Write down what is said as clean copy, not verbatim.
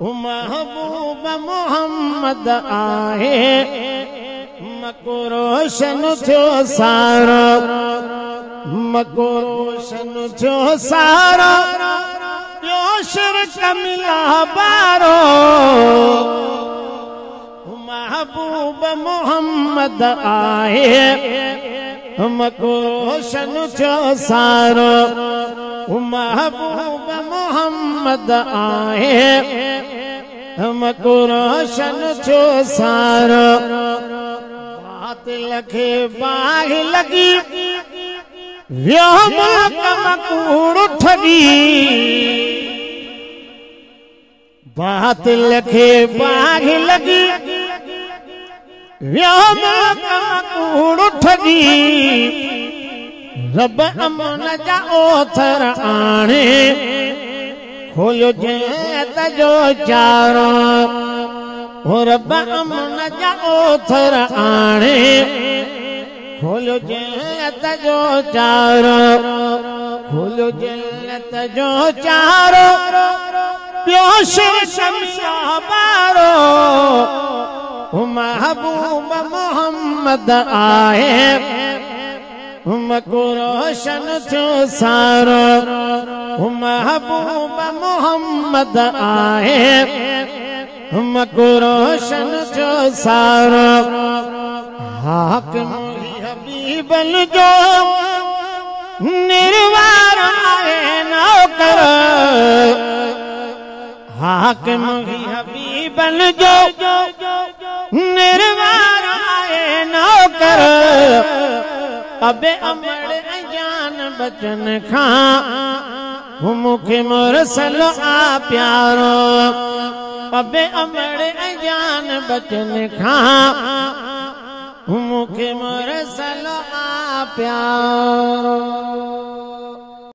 महबूब मोहम्मद आहे मको रोशन थियो सारो मको रोशन थियो सारो ॿियो शिरक मिला बारो महबूब मोहम्मद आहे मको रोशन थियो सारो महबूब मोहम्मद आहे मको रोशन थियो सारो बातिल खे बाहि लॻी वियो मुल्क मकूड़ ठगी बातिल खे बाहि लॻी वियो मुल्क मकूड़ ठगी रब अमन जा ओथर आणे खोलियो जैत जो चारो रब अमन जा ओथर आणे खोलियो जैत जो चारो खोलियो जैत जो चारो ॿियो शिरक मिला बारो महबूब मोहम्मद आहे मको रोशन थियो सारो महबूब मोहम्मद आहे मको रोशन थियो सारो हाकिम हबीबन जो निर्वार आहे नौकर हाकिम हबीबन जो निर्वार आहे नौकर अबे अमड़ जान बचन खां मुखे मुरसल आ प्यारो अबे अमड़ जान बचन खां मुखे मुरसल आ प्यारो।